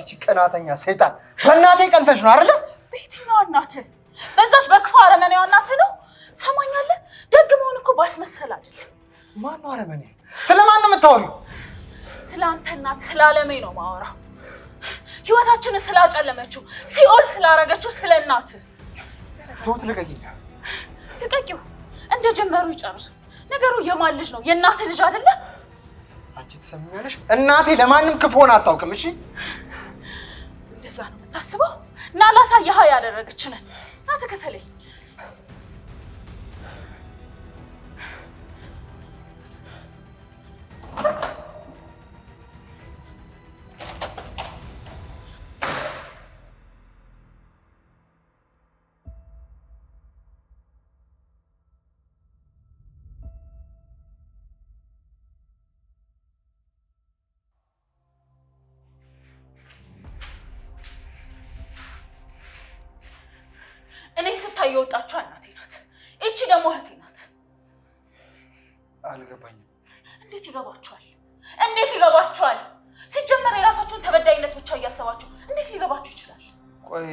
ይቺ ቀናተኛ ሰይጣን በእናቴ ቀንተሽ ነው አይደል? በየትኛው እናትህ? በዛች በክፉ አረመኔዋ እናትህ ነው? ትሰማኛለህ? ደግ መሆን እኮ ባስመሰል አይደለም። ማን ነው አረመኔ? ስለማን ነው የምታወሪው? ስለ አንተ እናት ስለ አለሜ ነው የማወራው። ህይወታችንን ስላጨለመችው ሲኦል ስላረገችው ስለ እናትህ። ትሁት ልቀቂኝ። ልቀቂው። እንደጀመሩ ይጨርሱ። ነገሩ የማን ልጅ ነው? የእናትህ ልጅ አይደለ? አንቺ ትሰሚኛለሽ? እናቴ ለማንም ክፉ ሆና አታውቅም። እሺ እንደዛ ነው የምታስበው? እና ላሳይህ ያደረገችንን። ና ተከተለኝ። እኔ ስታይ የወጣችው እናቴ ናት። እቺ ደግሞ እህቴ ናት። አልገባኝም። እንዴት ይገባችኋል? እንዴት ይገባችኋል? ሲጀመር የራሳችሁን ተበዳይነት ብቻ እያሰባችሁ እንዴት ሊገባችሁ ይችላል? ቆይ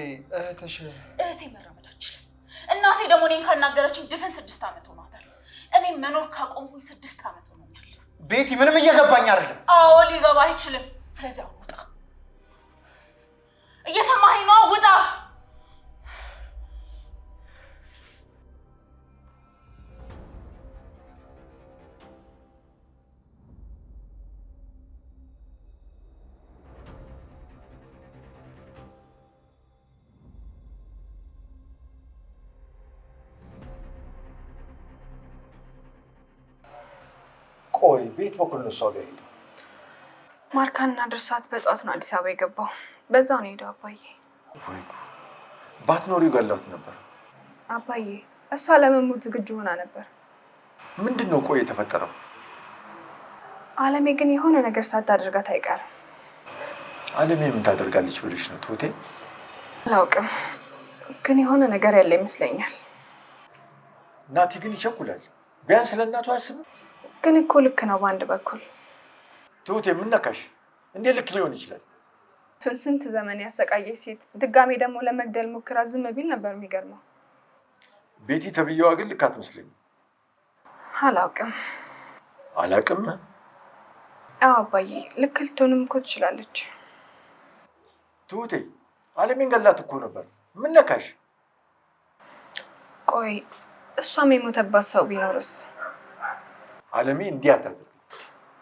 እህቴ መራመድ አትችልም። እናቴ ደግሞ እኔን ካናገረችኝ ድፍን 6 ዓመት ሆኗታል። እኔ መኖር ካቆምኩኝ 6 ዓመት ሆኖኛል። ቤቲ ምንም እየገባኝ አይደለም። አዎ ሊገባ አይችልም። ስለዚህ አሁን ውጣ። እየሰማኸኝ ነው? ውጣ። ቆይ ቤት በኩል ነው እሷ ጋር ሄደው ማርካና ድርሳት በጧት ነው አዲስ አበባ የገባው። በዛው ነው ሄደው። አባዬ ወይ ባትኖሪው ገላት ነበር። አባዬ እሷ ለመሞት ዝግጁ ሆና ነበር። ምንድን ነው ቆይ የተፈጠረው? አለሜ ግን የሆነ ነገር ሳታደርጋት አይቀርም። አለሜ ምን ታደርጋለች ብለሽ ነው ትሁቴ? አላውቅም፣ ግን የሆነ ነገር ያለ ይመስለኛል። ናቲ ግን ይቸኩላል። ቢያንስ ለእናቱ አያስብም? ግን እኮ ልክ ነው በአንድ በኩል። ትሁቴ ምን ነካሽ? እንዴት ልክ ሊሆን ይችላል? ስንት ዘመን ያሰቃየች ሴት ድጋሜ ደግሞ ለመግደል ሞክራ ዝም ቢል ነበር የሚገርመው። ቤቲ ተብዬዋ ግን ልክ አትመስለኝም። አላውቅም። አላውቅም? አዎ አባዬ ልክ ልትሆንም እኮ ትችላለች። ትሁቴ አለሜን ገላት እኮ ነበር። ምን ነካሽ? ቆይ እሷም የሞተባት ሰው ቢኖርስ? አለሜ እንዲህ አታደርግ።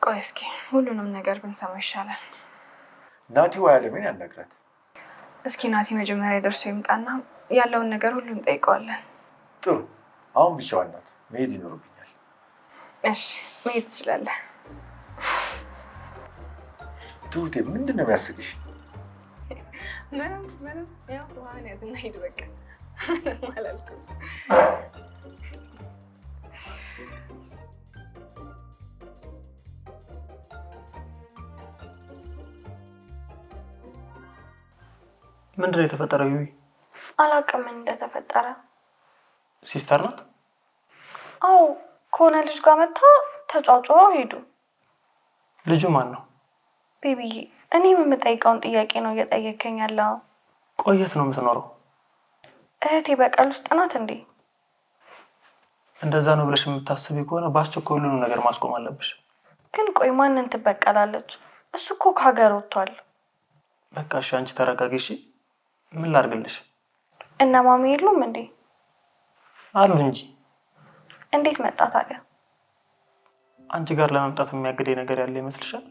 ቆይ እስኪ ሁሉንም ነገር ብንሰማ ይሻላል። ናቲ ወይ አለሜን ያናግራት። እስኪ ናቲ መጀመሪያ ደርሶ ይምጣና ያለውን ነገር ሁሉ እንጠይቀዋለን። ጥሩ። አሁን ብቻዋን ናት፣ መሄድ ይኖርብኛል። እሺ መሄድ ትችላለህ። ትሁቴ ምንድን ነው የሚያስቅሽ? ምንም ያው ውሃን ያዝና ሂድ በቃ። ምንም አላልኩም። ምንድን ነው የተፈጠረው? ዩዊ አላውቅም እንደተፈጠረ። ሲስተር ናት? አዎ ከሆነ ልጅ ጋር መታ ተጫውጨው ሄዱ። ልጁ ማን ነው? ቤቢዬ እኔ የምጠይቀውን ጥያቄ ነው እየጠየከኝ ያለው። ቆየት ነው የምትኖረው? እህቴ በቀል ውስጥ ናት እንዴ? እንደዛ ነው ብለሽ የምታስቢ ከሆነ በአስቸኳይ ሁሉንም ነገር ማስቆም አለብሽ። ግን ቆይ ማንን ትበቀላለች? እሱ እኮ ከሀገር ወጥቷል። በቃ እሺ አንቺ ተረጋጊ እሺ። ምን ላድርግልሽ? እና ማሚ የሉም እንዴ? አሉ እንጂ። እንዴት መጣ ታዲያ? አንቺ ጋር ለመምጣት የሚያግደኝ ነገር ያለ ይመስልሻል?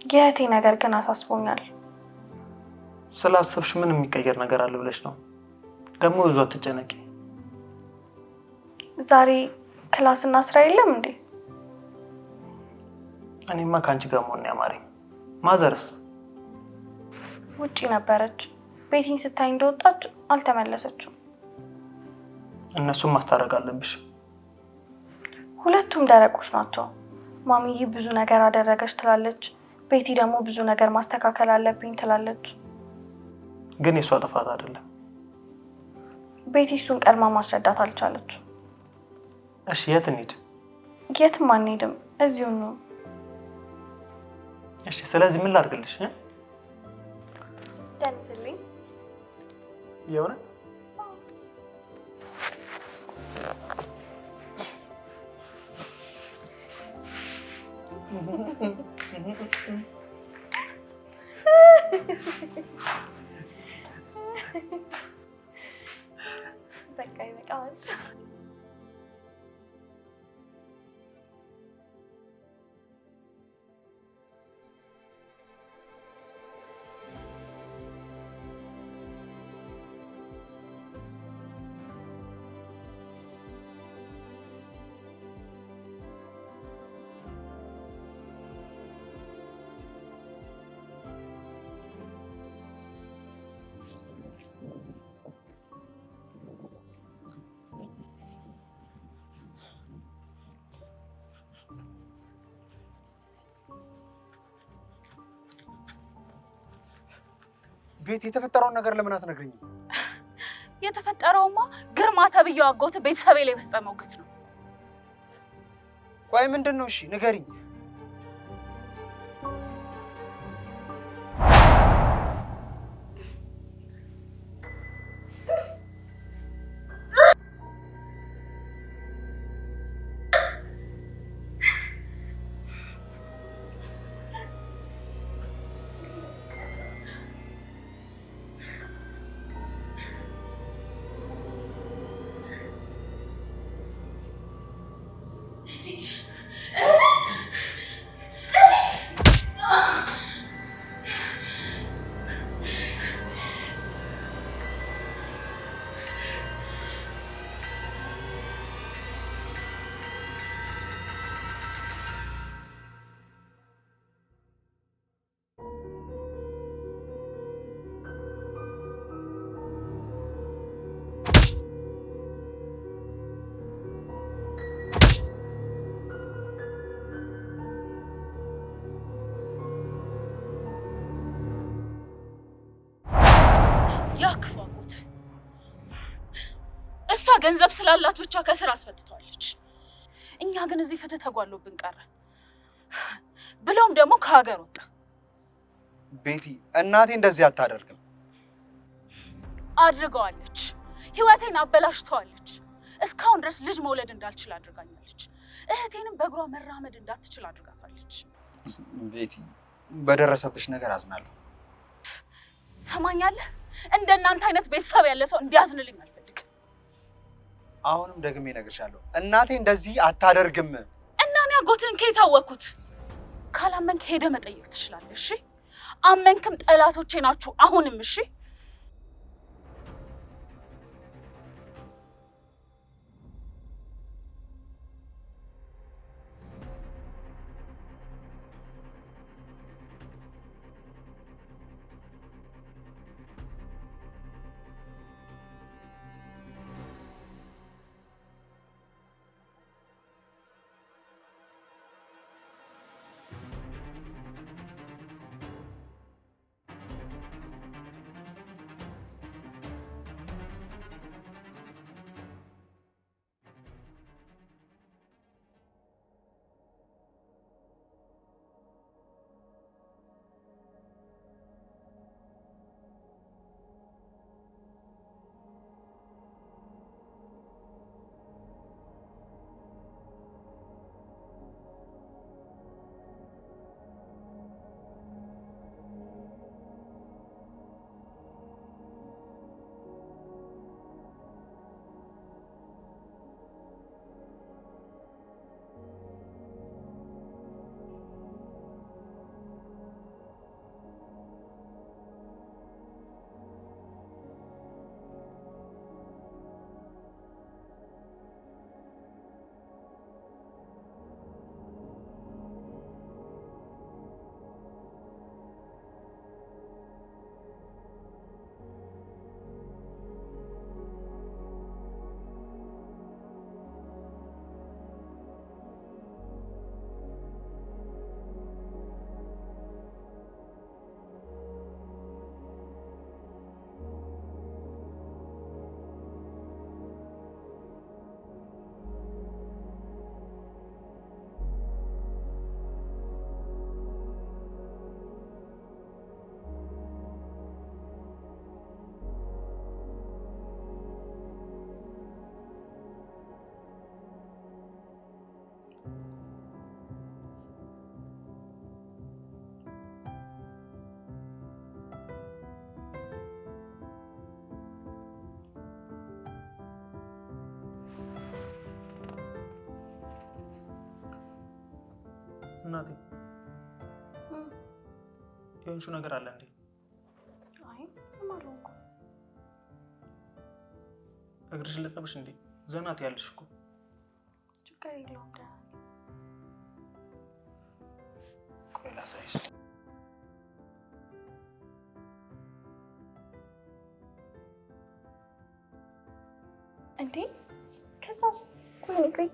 የእህቴ ነገር ግን አሳስቦኛል። ስላሰብሽ ምን የሚቀየር ነገር አለ ብለሽ ነው? ደግሞ ብዙ አትጨነቂ። ዛሬ ክላስና ስራ የለም እንዴ? እኔማ ከአንቺ ጋር መሆን ያማረኝ። ማዘርስ? ውጪ ነበረች። ቤቲን ስታይ እንደወጣች አልተመለሰችም። እነሱም ማስታረቅ አለብሽ። ሁለቱም ደረቆች ናቸው። ማሚዬ ብዙ ነገር አደረገች ትላለች፣ ቤቲ ደግሞ ብዙ ነገር ማስተካከል አለብኝ ትላለች። ግን የሷ ጥፋት አይደለም። ቤቲ እሱን ቀድማ ማስረዳት አልቻለች። እሺ የት እንሂድ? የትም አንሄድም፣ እዚሁ ነው። እሺ ስለዚህ ምን ላድርግልሽ? ደንስልኝ። የሆነ በቃ ይበቃዋል። ቤት የተፈጠረውን ነገር ለምን አትነግረኝም? የተፈጠረውማ ግርማ ተብዬው አጎት ቤተሰቤ ላይ የፈጸመው ግፍ ነው። ቆይ ምንድን ነው? እሺ ንገሪኝ። ያክፋቁት እሷ ገንዘብ ስላላት ብቻ ከስራ አስፈትቷለች። እኛ ግን እዚህ ፍትህ ተጓሎብን ቀረ። ብለውም ደግሞ ከሀገር ወጣ። ቤቲ እናቴ እንደዚህ አታደርግም። አድርገዋለች። ህይወቴን አበላሽተዋለች። እስካሁን ድረስ ልጅ መውለድ እንዳልችል አድርጋኛለች። እህቴንም በእግሯ መራመድ እንዳትችል አድርጋታለች። ቤቲ በደረሰብሽ ነገር አዝናለሁ። ሰማኛለህ? እንደናንተ አይነት ቤተሰብ ያለ ሰው እንዲያዝንልኝ አልፈልግም። አሁንም ደግሜ እነግርሻለሁ፣ እናቴ እንደዚህ አታደርግም። እና እኔ አጎትህን ከየት አወቅኩት? ካላመንክ ሄደህ መጠየቅ ትችላለህ። እሺ? አመንክም ጠላቶቼ ናችሁ አሁንም። እሺ? እናቴ የሆንሽው ነገር አለ እንዴ? አይ ማለንኩ እግርሽን ልጠብሽ እንዴ? ዘናት ያለሽ እኮ ችግር የለውም። ቆይ ላሳይሽ። እንዴ ከዛስ? ቆይ ንገሪኝ።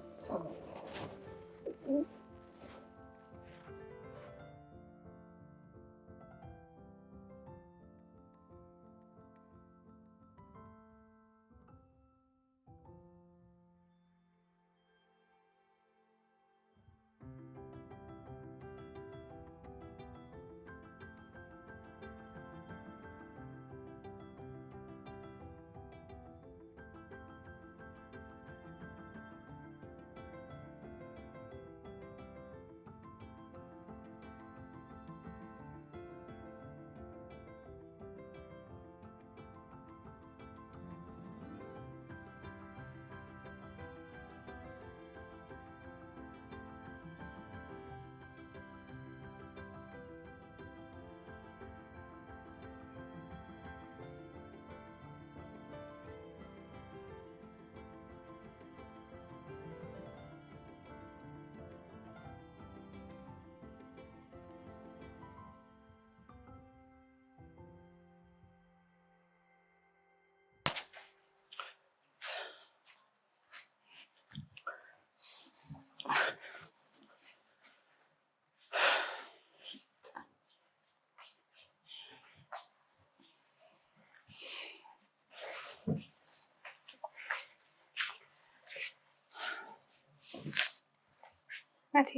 ናቲ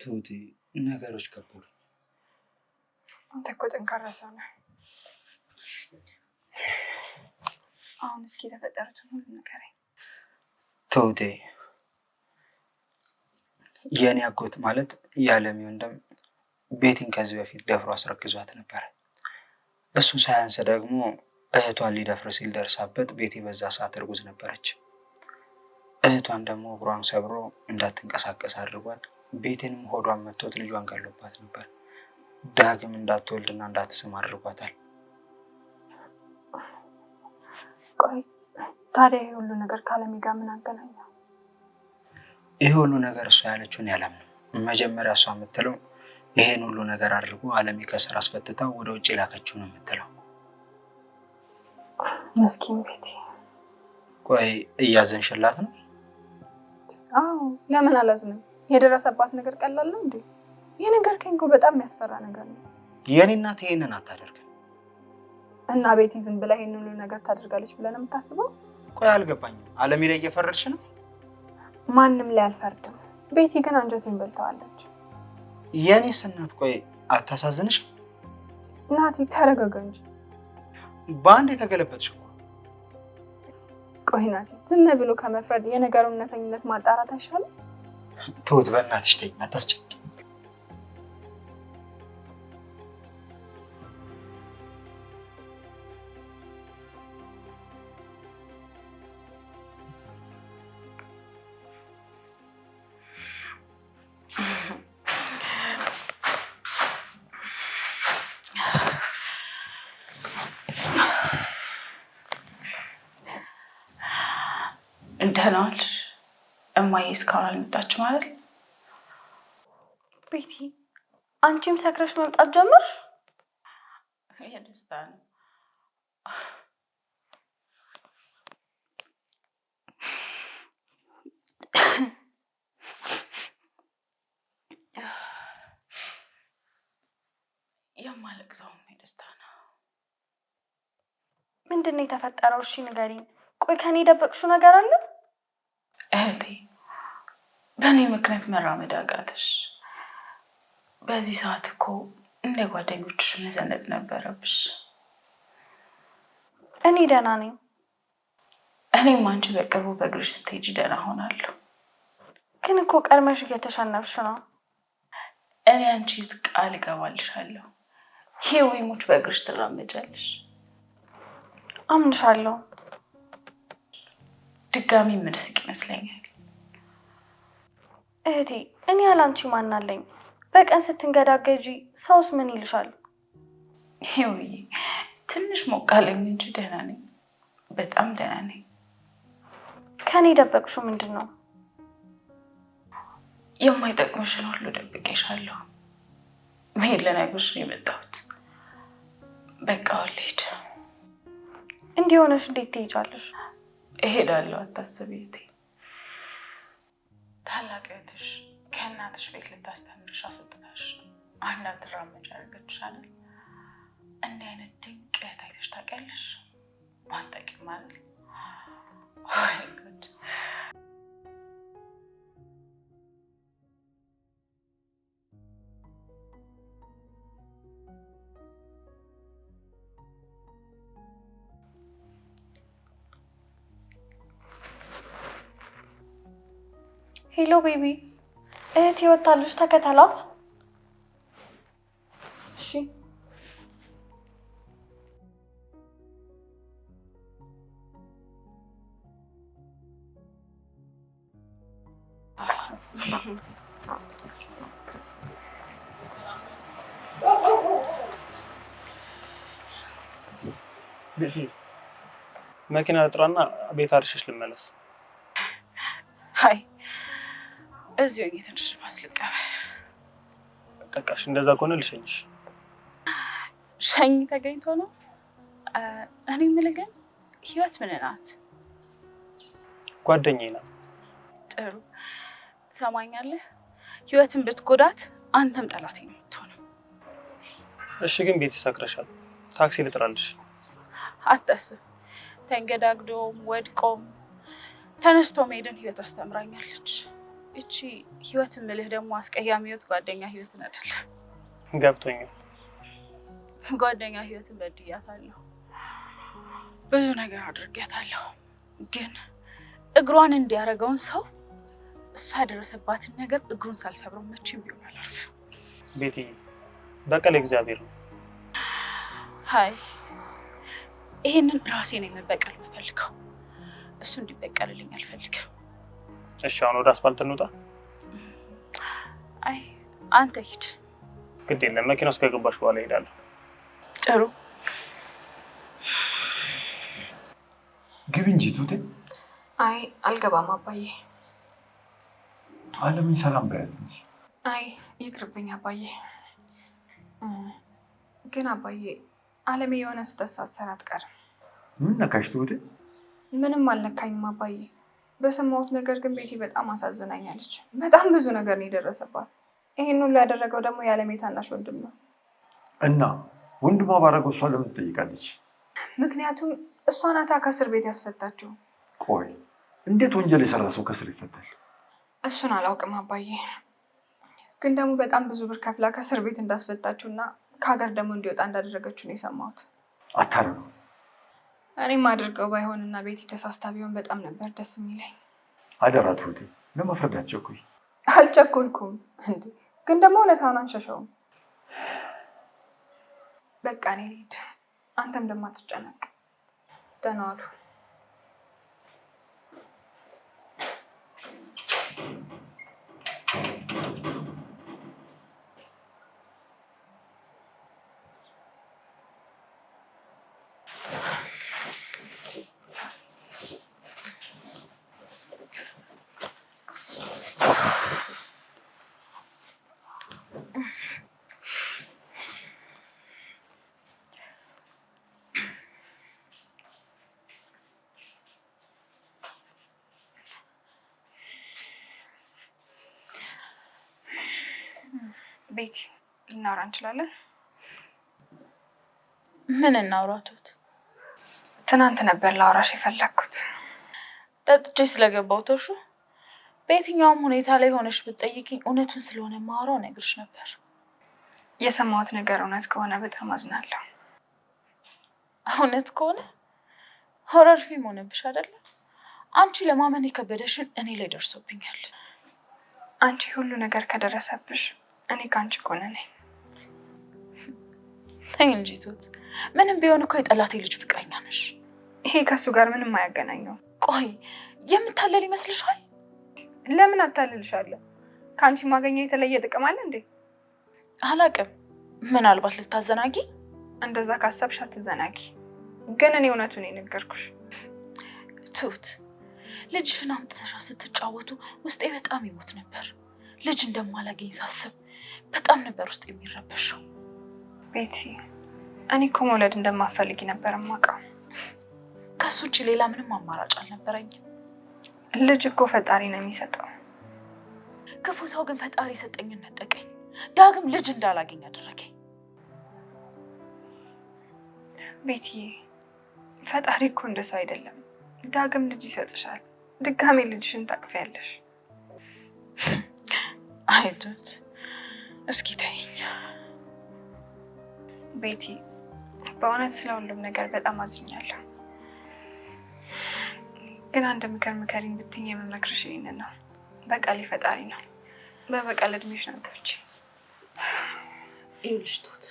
ትሁቴ ነገሮች ከበዱ። አንተ እኮ ጠንካራ ሰው ነህ። አሁን እስኪ የተፈጠሩትን ሁሉ ንገረኝ። ትሁቴ የኔ አጎት ማለት የዓለሚ ወንድም ቤቲን ከዚህ በፊት ደፍሮ አስረግዟት ነበር። እሱ ሳያንስ ደግሞ እህቷን ሊደፍር ሲል ደርሳበት ቤቲ በዛ ሰዓት እርጉዝ ነበረች። እህቷን ደግሞ እግሯን ሰብሮ እንዳትንቀሳቀስ አድርጓት ቤቴንም ሆዷን መቶት ልጇን ገሎባት ነበር። ዳግም እንዳትወልድና እንዳትስም አድርጓታል። ቆይ ታዲያ ይሄ ሁሉ ነገር ከዓለሚ ጋር ምን አገናኘው? ይሄ ሁሉ ነገር እሷ ያለችውን ያላምነው። መጀመሪያ እሷ የምትለው ይሄን ሁሉ ነገር አድርጎ ዓለሚ ከስራ አስፈትታው ወደ ውጭ ላከችው ነው የምትለው። መስኪን ቤቲ። ቆይ እያዘንሽላት ነው? አዎ ለምን አላዝንም? የደረሰባት ነገር ቀላል ነው እንዴ? ይሄ ነገር ከንጎ በጣም የሚያስፈራ ነገር ነው። የኔ እናት ይሄንን አታደርግም። እና ቤቲ ዝም ብላ ይሄን ሁሉ ነገር ታደርጋለች ብለህ ነው የምታስበው? ቆይ አልገባኝም። ዓለሚ ላይ እየፈረድሽ ነው? ማንም ላይ አልፈርድም። ቤቲ ግን አንጀቴን በልተዋለች። የኔስ እናት ቆይ አታሳዝንሽ? ናቲ ተረጋጋ እንጂ። በአንድ የተገለበጥሽ እኮ። ቆይ ናቲ ዝም ብሎ ከመፍረድ የነገሩን እውነተኝነት ማጣራት አይሻልም? ትሁት በእናትሽ ተይኝ፣ አታስጨንቂ። ደህና ዋልሽ? እማዬ እስካሁን አልመጣችም አይደል? ቤቲ አንቺም ሰክረሽ መምጣት ጀመርሽ? የደስታ ነው። የማለቅሰውም የደስታ ነው። ምንድን ነው የተፈጠረው? እሺ ንገሪኝ። ቆይ ከኔ የደበቅሽው ነገር አለ? እህቴ በእኔ ምክንያት መራመድ አቃተሽ። በዚህ ሰዓት እኮ እንደ ጓደኞችሽ መዘነጥ ነበረብሽ። እኔ ደህና ነኝ። እኔም አንቺ በቅርቡ በእግርሽ ስትሄጂ ደህና ሆናለሁ። ግን እኮ ቀድመሽ እየተሸነፍሽ ነው። እኔ አንቺ ቃል እገባልሻለሁ፣ ሂዊሙች በእግርሽ ትራመጃለሽ። አምንሻለሁ። ድጋሚ ምንስቅ ይመስለኛል። እህቴ እኔ ያላንቺ ማን አለኝ? በቀን ስትንገዳገጂ ሰውስ ምን ይልሻል? ይኸውዬ ትንሽ ሞቃለኝ እንጂ ደህና ነኝ፣ በጣም ደህና ነኝ። ከኔ ደበቅሽው ምንድን ነው? የማይጠቅምሽን ሁሉ ደብቄሻለሁ። መሄድ ልነግርሽ ነው የመጣሁት። በቃ ልሂድ። እንዲህ ሆነሽ እንዴት ትሄጃለሽ? እሄዳለሁ፣ አታስቢ እህቴ። ታላቅ እህትሽ ከእናትሽ ቤት ልታስተምርሽ አስወጥታሽ እንዳትራመጂ አደረገችሽ አይደል? እንዲህ አይነት ድንቅ እህት አይተሽ ታውቂያለሽ? አታውቂም ማለት ወይ ጉድ! ሄሎ ቤቢ፣ እህቴ ወጣለች፣ ተከተላት። እሺ። ቤቲ መኪና ልጥራና ቤት አድርሸሽ ልመለስ። አይ እዚሁ ትንሽ ንፋስ ልቀበል። በቃሽ፣ እንደዛ ከሆነ ልሸኝሽ። ሸኝ ተገኝቶ ነው? እኔ የምልህ ግን ህይወት ምን ናት? ጓደኛዬ ናት። ጥሩ ትሰማኛለህ? ህይወትን ብትጎዳት አንተም ጠላቴ ነው የምትሆነው። እሺ ግን ቤት ይሳክረሻል። ታክሲ ልጥራልሽ። አታስብ። ተንገዳግዶም ወድቆም ተነስቶ መሄድን ህይወት አስተምራኛለች። እቺ ህይወት ምልህ ደግሞ አስቀያሚ ህይወት ጓደኛ ህይወትን አይደለም። ገብቶኛል። ጓደኛ ህይወትን በድያታለሁ፣ ብዙ ነገር አድርጊያታለሁ። ግን እግሯን እንዲያደርገውን ሰው እሷ ያደረሰባትን ነገር እግሩን ሳልሰብረው መቼም ቢሆን አላርፍም። ቤቲ በቀል እግዚአብሔር ነው። ሀይ ይሄንን ራሴ ነው መበቀል የምፈልገው። እሱ እንዲበቀልልኝ አልፈልግም። እሺ አሁን ወደ አስፋልት እንውጣ። አይ አንተ ሂድ። ግድ የለም መኪና ውስጥ ከገባሽ በኋላ እሄዳለሁ። ጥሩ ግቢ እንጂ ቱቴ። አይ አልገባም አባዬ። አለምን ሰላም በያት እንጂ። አይ ይቅርብኝ አባዬ። ግን አባዬ አለሜ የሆነ ስህተት ሳትሰራ አትቀርም። ምን ነካሽ ቱቴ? ምንም አልነካኝም አባዬ። በሰማሁት ነገር ግን ቤቲ በጣም አሳዝናኛለች። በጣም ብዙ ነገር ነው የደረሰባት። ይሄን ሁሉ ያደረገው ደግሞ የአለሜ ታናሽ ወንድም ነው። እና ወንድሟ ባረገው እሷ ለምን ትጠይቃለች? ምክንያቱም እሷ ናታ ከእስር ቤት ያስፈታችው። ቆይ እንዴት ወንጀል የሰራ ሰው ከእስር ይፈታል? እሱን አላውቅም አባዬ። ግን ደግሞ በጣም ብዙ ብር ከፍላ ከእስር ቤት እንዳስፈታችው እና ከሀገር ደግሞ እንዲወጣ እንዳደረገችው ነው የሰማሁት። አታረገው። እኔም አድርገው ባይሆንና ቤቲ ተሳስታ ቢሆን በጣም ነበር ደስ የሚለኝ። አደራ ቱቴ፣ ለመፍረድ አትቸኩይ። አልቸኮልኩም እንዴ፣ ግን ደግሞ እውነታውን አንሸሸውም። በቃ እኔ ልሂድ፣ አንተም ደግሞ አትጨነቅ። ደህና ዋሉ። ቤቲ ልናወራ እንችላለን? ምን እናውራቱት? ትናንት ነበር ላወራሽ የፈለግኩት። ጠጥቼ ስለገባው ተሹ። በየትኛውም ሁኔታ ላይ ሆነሽ ብትጠይቂኝ እውነቱን ስለሆነ ማወራው ነግርሽ ነበር። የሰማሁት ነገር እውነት ከሆነ በጣም አዝናለሁ። እውነት ከሆነ ሆረር ፊልም ሆነብሽ አይደለም? አንቺ ለማመን የከበደሽን እኔ ላይ ደርሶብኛል። አንቺ ሁሉ ነገር ከደረሰብሽ እኔ ከአንቺ ጎን ነኝ። ተይ እንጂ ቱት፣ ምንም ቢሆን እኮ የጠላቴ ልጅ ፍቅረኛ ነሽ። ይሄ ከሱ ጋር ምንም አያገናኘውም። ቆይ የምታለል ይመስልሻል? ለምን አታልልሻለሁ? ከአንቺ ማገኘው የተለየ ጥቅም አለ እንዴ? አላቅም። ምናልባት ልታዘናጊ? እንደዛ ካሰብሽ አትዘናጊ። ግን እኔ እውነቱን የነገርኩሽ። ትሁት፣ ልጅሽን አምጥተሽ ስትጫወቱ ውስጤ በጣም ይሞት ነበር። ልጅ እንደማላገኝ ሳስብ በጣም ነበር ውስጥ የሚረበሸው። ቤቲ፣ እኔ እኮ መውለድ እንደማፈልጊ ነበር የማውቀው። ከሱ ውጭ ሌላ ምንም አማራጭ አልነበረኝም። ልጅ እኮ ፈጣሪ ነው የሚሰጠው። ክፉ ሰው ግን ፈጣሪ የሰጠኝን ነጠቀኝ። ዳግም ልጅ እንዳላገኝ አደረገኝ። ቤቲ፣ ፈጣሪ እኮ እንደ ሰው አይደለም። ዳግም ልጅ ይሰጥሻል። ድጋሜ ልጅሽን ታቅፊያለሽ። አይቶት እስኪ ተይኝ። ቤቲ፣ በእውነት ስለ ሁሉም ነገር በጣም አዝኛለሁ። ግን አንድ ምክር ምከሪኝ ብትይኝ የምመክርሽ ይህንን ነው። በቀል ፈጣሪ ነው። በበቀል እድሜሽን አትፍቺ። ይኸውልሽ ትሁት፣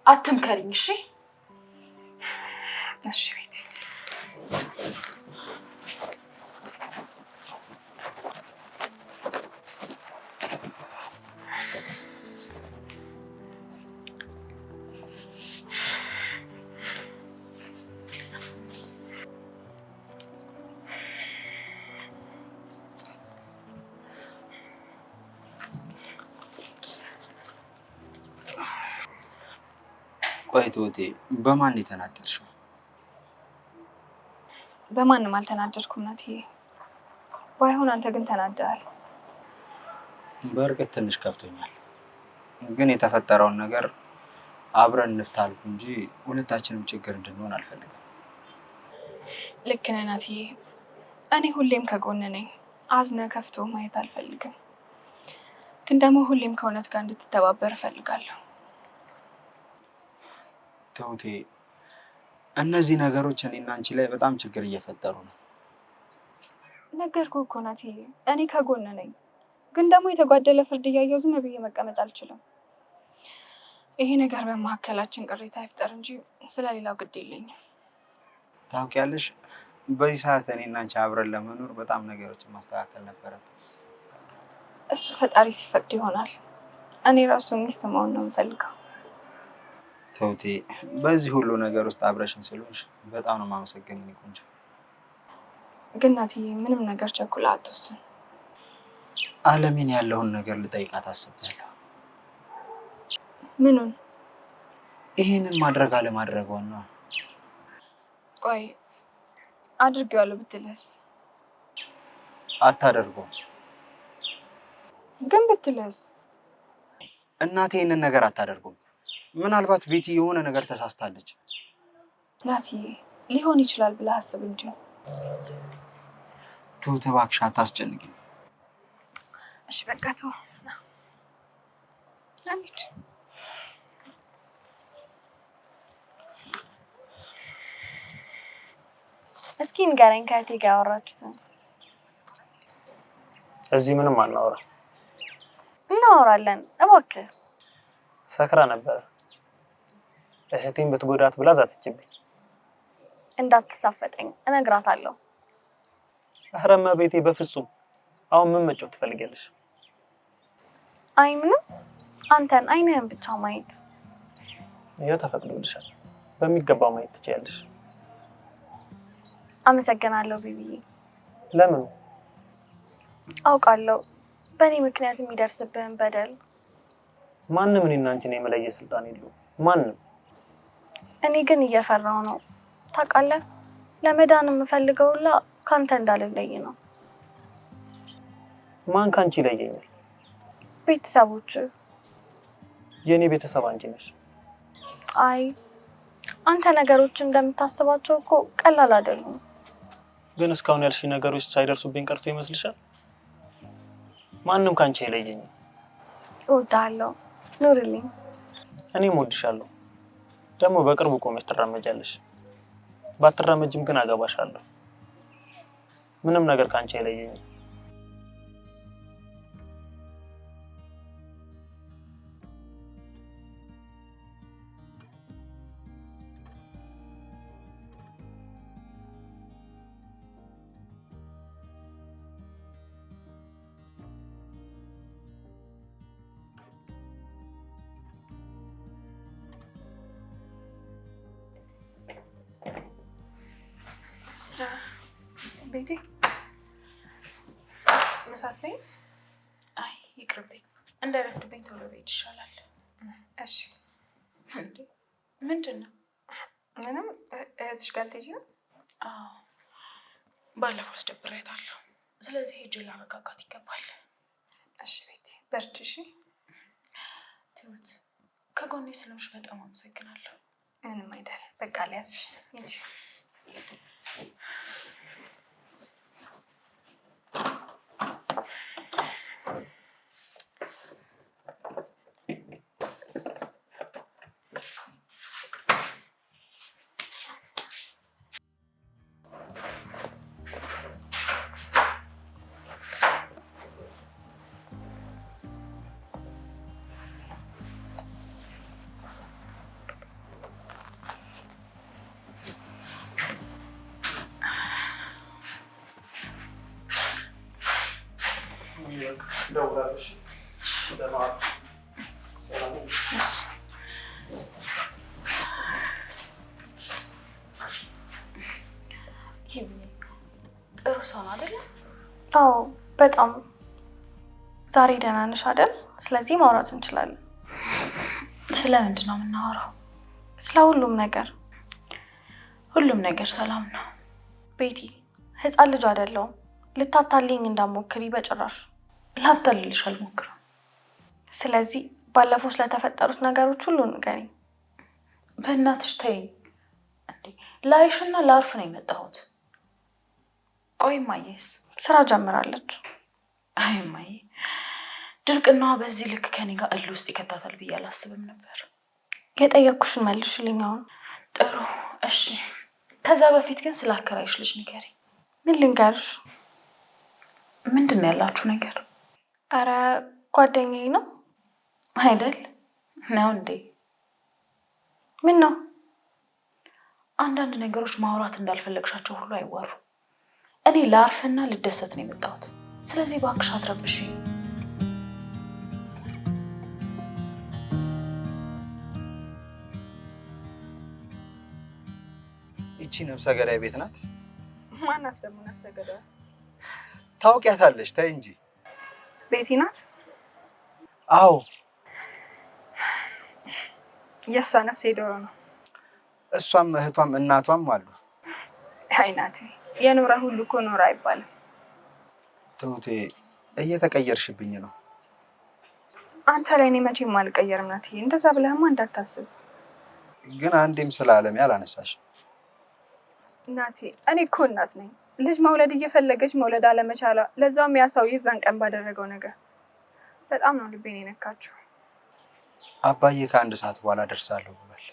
አትምከሪኝ እሺ? እሺ ቤቲ። ቆይ ትሁቴ፣ በማን የተናደድሽው? በማንም አልተናደድኩም ናትዬ። ባይሆን አንተ ግን ተናደሃል። በእርግጥ ትንሽ ከፍቶኛል፣ ግን የተፈጠረውን ነገር አብረን እንፍታልኩ እንጂ ሁለታችንም ችግር እንድንሆን አልፈልግም። ልክ ነህ ናትዬ። እኔ ሁሌም ከጎን ነኝ። አዝነ ከፍቶ ማየት አልፈልግም። ግን ደግሞ ሁሌም ከእውነት ጋር እንድትተባበር እፈልጋለሁ። ትሁቴ፣ እነዚህ ነገሮች እኔና አንቺ ላይ በጣም ችግር እየፈጠሩ ነው። ነገርኩህ እኮ ናትዬ፣ እኔ ከጎን ነኝ። ግን ደግሞ የተጓደለ ፍርድ እያየሁ ዝም ብዬ መቀመጥ አልችልም። ይሄ ነገር በመካከላችን ቅሬታ ይፍጠር እንጂ ስለሌላው ግድ የለኝም። ታውቂያለሽ፣ በዚህ ሰዓት እኔና አንቺ አብረን ለመኖር በጣም ነገሮችን ማስተካከል ነበረብን። እሱ ፈጣሪ ሲፈቅድ ይሆናል። እኔ ራሱ ሚስት መሆን ነው የምፈልገው። ትሁቴ፣ በዚህ ሁሉ ነገር ውስጥ አብረሽን ስለሆንሽ በጣም ነው የማመሰግን። እኔ ቆንጆ። ግን ናትዬ፣ ምንም ነገር ቸኩላ አትወስን። አለሚን ያለውን ነገር ልጠይቃት አስቤያለሁ። ምኑን? ይሄንን ማድረግ አለማድረጓን ነው። ቆይ አድርጌዋለሁ ብትልስ? አታደርገውም። ግን ብትልስ? እናቴ ይሄንን ነገር አታደርገውም። ምናልባት ቤቲ የሆነ ነገር ተሳስታለች። ናትዬ፣ ሊሆን ይችላል ብለህ አስብ እንጂ። ትሁት፣ እባክሽ አታስጨንቂኝ። እሺ በቃ ተው። አንቺ እስኪ ንገረኝ፣ ከእህቴ ጋር ያወራችሁትን። እዚህ ምንም አናወራም። እናወራለን፣ እባክህ። ሰክራ ነበረ። እህቴን ብትጎዳት ብላ ዛተችብኝ። እንዳትሳፈጠኝ እነግራታለሁ። ኧረ እመቤቴ፣ በፍጹም። አሁን ምን መጫወት ትፈልጊያለሽ? አይ ምንም፣ አንተን አይንህን ብቻ ማየት። ይኸው ተፈቅዶልሻል። በሚገባው ማየት ትችያለሽ። አመሰግናለሁ ቢቢዬ። ለምን? አውቃለሁ በእኔ ምክንያት የሚደርስብህን በደል። ማንም እኔና አንቺን የመለየ ስልጣን የለውም። ማንም። እኔ ግን እየፈራሁ ነው። ታውቃለህ፣ ለመዳን የምፈልገው ሁላ ካንተ እንዳልለይ ነው። ማን ካንቺ ይለየኛል? ቤተሰቦች። የኔ ቤተሰብ አንቺ ነሽ። አይ አንተ ነገሮችን እንደምታስባቸው እኮ ቀላል አይደሉም። ግን እስካሁን ያልሽ ነገሮች ሳይደርሱብኝ ቀርቶ ይመስልሻል? ማንም ካንቺ አይለየኝም። እወድሃለሁ፣ ኑርልኝ። እኔም እወድሻለሁ። ደግሞ በቅርቡ ቆመሽ ትራመጃለሽ። ባትራመጅም ግን አገባሻለሁ። ምንም ነገር ካንቺ አይለየኝም። ቤቴ መሳት ላይ አይ ይቅርብኝ፣ እንዳይረፍድብኝ ቶሎ ቤት ይሻላል። እሺ። እንዴ ምንድን ነው? ምንም እህትሽ ጋር ልትሄጂ ነው? አዎ ባለፈው አስደብሬያታለሁ። ስለዚህ ሂጅ ላረጋጋት ይገባል። እሺ ቤቴ በርቺ። እሺ ትሁት ከጎኔ ስለሆንሽ በጣም አመሰግናለሁ። ምንም አይደል። በቃ ሊያዝሽ እንጂ ጥሩ ሰው ነው አይደለ? አዎ በጣም። ዛሬ ደህና ነሽ አይደል? ስለዚህ ማውራት እንችላለን። ስለምንድን ነው የምናወራው? ስለ ሁሉም ነገር። ሁሉም ነገር ሰላም ነው ቤቲ። ህፃን ልጅ አይደለሁም። ልታታልኝ እንዳትሞክሪ በጭራሽ። ላታልልሽ አልሞክርም። ስለዚህ ባለፈው ስለተፈጠሩት ነገሮች ሁሉ ንገሪኝ። በእናትሽ ተይኝ። እንዴ ላይሽና ላርፍ ነው የመጣሁት። ቆይ እማዬስ? ስራ ጀምራለች። አይ እማዬ ድርቅናዋ በዚህ ልክ ከኔ ጋር እልህ ውስጥ ይከታታል ብዬ አላስብም ነበር። የጠየቅኩሽን መልሽልኝ አሁን። ጥሩ እሺ። ከዛ በፊት ግን ስለ አከራይሽ ልጅ ንገሪ። ምን ልንገርሽ? ምንድን ነው ያላችሁ ነገር? አረ ጓደኛዬ ነው አይደል? ነው እንዴ? ምን ነው? አንዳንድ ነገሮች ማውራት እንዳልፈለግሻቸው ሁሉ አይወሩ። እኔ ላርፍና ልደሰት ነው የመጣሁት። ስለዚህ እባክሽ አትረብሽኝ። ይቺ ነፍሰ ገዳይ ቤት ናት? ማናት ደግሞ ነፍሰ ገዳይ? ታውቂያታለሽ? ተይ እንጂ። ቤቲ ናት? አዎ። የእሷ ነፍሴ ዶሮ ነው። እሷም እህቷም እናቷም አሉ። አይ ናቲ፣ የኖረ ሁሉ እኮ ኖረ አይባልም። ትሁቴ እየተቀየርሽብኝ ነው። አንተ ላይ እኔ መቼም አልቀየርም ናቲ። እንደዛ ብለህማ እንዳታስብ። ግን አንዴም ስለ አለሜ አላነሳሽም ናቲ። እኔ እኮ እናት ነኝ። ልጅ መውለድ እየፈለገች መውለድ አለመቻሏ፣ ለዛውም ያ ሰውዬ እዛን ቀን ባደረገው ነገር በጣም ነው ልቤን የነካችው። አባዬ ከአንድ ሰዓት በኋላ ደርሳለሁ ብሏል።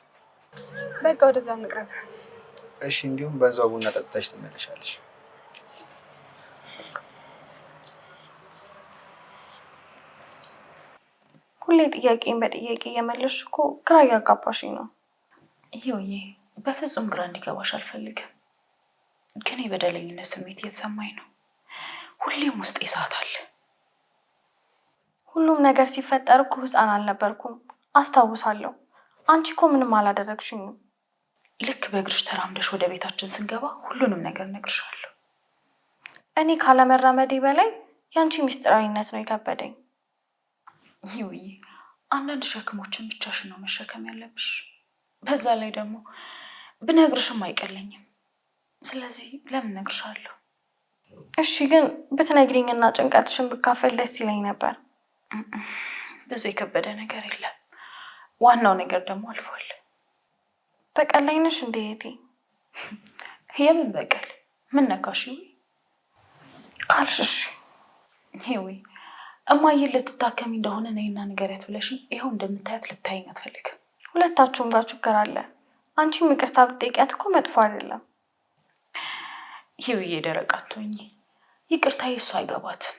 በቃ ወደዛው እንቅረብ። እሺ፣ እንዲሁም በዛው ቡና ጠጥተሽ ትመለሻለሽ። ሁሌ ጥያቄን በጥያቄ እየመለስሽ እኮ ግራ እያጋባሽኝ ነው። ይሄውዬ በፍጹም ግራ እንዲገባሽ አልፈልግም። ግን የበደለኝነት ስሜት እየተሰማኝ ነው። ሁሌም ውስጥ ይሳታል። ሁሉም ነገር ሲፈጠር እኮ ህፃን አልነበርኩም፣ አስታውሳለሁ። አንቺ እኮ ምንም አላደረግሽኝም። ልክ በእግርሽ ተራምደሽ ወደ ቤታችን ስንገባ ሁሉንም ነገር እነግርሻለሁ። እኔ ካለመራመዴ በላይ የአንቺ ምስጢራዊነት ነው የከበደኝ። ይውይ አንዳንድ ሸክሞችን ብቻሽን ነው መሸከም ያለብሽ። በዛ ላይ ደግሞ ብነግርሽም አይቀለኝም። ስለዚህ ለምን እነግርሻለሁ? እሺ ግን ብትነግሪኝና ጭንቀትሽን ብካፈል ደስ ይለኝ ነበር። ብዙ የከበደ ነገር የለም። ዋናው ነገር ደግሞ አልፏል። በቀል ላይ ነሽ እንዴ እህቴ? የምን በቀል? ምን ነካሽ? ካልሽ እሺ። ይውይ እማዬ ልትታከሚ እንደሆነ ነይና ንገሪያት ብለሽኝ ይኸው እንደምታያት ልታይኝ አትፈልግም። ሁለታችሁም ጋር ችግር አለ። አንቺም ይቅርታ ብትጠይቂያት እኮ መጥፎ አይደለም። ይውዬ ደረቅ አትሁኚ። ይቅርታዬ እሱ አይገባትም።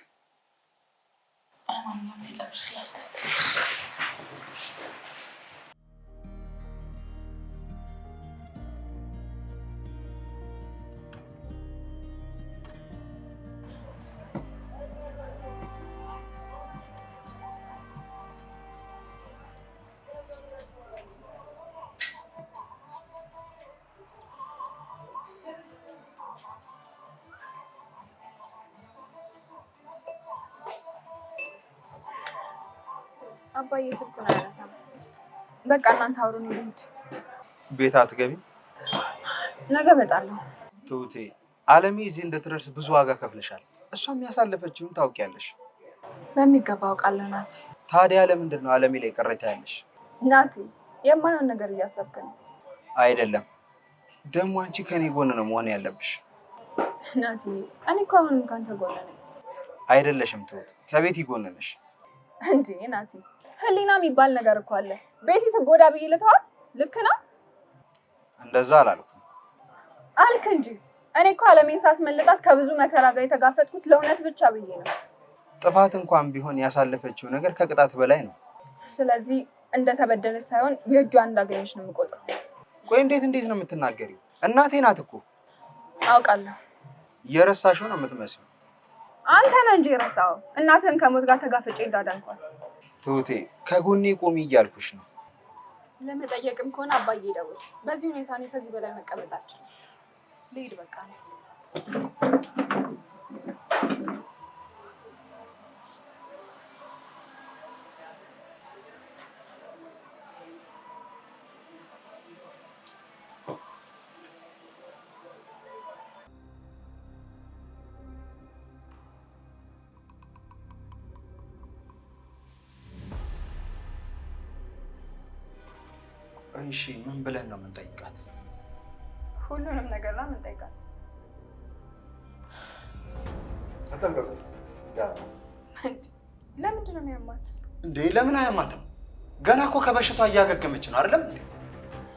አባዬ ስልኩን አያነሳም። በቃ እናንተ አውሩን ይሉት። ቤት አትገቢም? ነገ እመጣለሁ። ትሁቴ አለሜ እዚህ እንድትደርስ ብዙ ዋጋ ከፍለሻል። እሷም ያሳለፈችውን ታውቂያለሽ። በሚገባ አውቃለሁ ናቲ። ታዲያ ለምንድን ነው አለሜ ላይ ቅሬታ ያለሽ? ናቲ የማይሆን ነገር እያሰብክ ነው። አይደለም ደግሞ አንቺ ከኔ ጎን ነው መሆን ያለብሽ። ናቲ እኔ እኮ አሁንም ካንተ ጎን ነኝ። አይደለሽም ትሁት፣ ከቤቲ ጎን ነሽ። እንዴ ናቲ ህሊና የሚባል ነገር እኮ አለ። ቤቲ ትጎዳ ብዬ ልተዋት? ልክ ነው? እንደዛ አላልኩም። አልክ እንጂ እኔ እኮ አለሜን ሳስመልጣት ከብዙ መከራ ጋር የተጋፈጥኩት ለእውነት ብቻ ብዬ ነው። ጥፋት እንኳን ቢሆን ያሳለፈችው ነገር ከቅጣት በላይ ነው። ስለዚህ እንደተበደለች ሳይሆን የእጇን እንዳገኘች ነው የምቆጥረው። ቆይ እንዴት ነው የምትናገሪው? እናቴ ናት እኮ። አውቃለሁ። የረሳሽው ነው የምትመስለው። አንተ ነህ እንጂ የረሳኸው እናትህን ከሞት ጋር ተጋፍጬ እንዳዳንኳት። ትሁቴ ከጎኔ ቆሚ እያልኩሽ ነው። ለመጠየቅም ከሆነ አባዬ ደውል። በዚህ ሁኔታ እኔ ከዚህ በላይ መቀመጣችን ልሂድ በቃ ነው። እሺ ምን ብለን ነው የምንጠይቃት? ሁሉንም ነገር ነው የምንጠይቃት። ተጠንቀቁ። ለምንድን ነው የሚያማት? እንዴ ለምን አያማትም? ገና እኮ ከበሽቷ እያገገመች ነው አይደለም?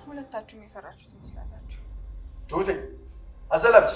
ሁለታችሁም የፈራችሁት ይመስላላችሁ። ትሁቴ አዘላብጂ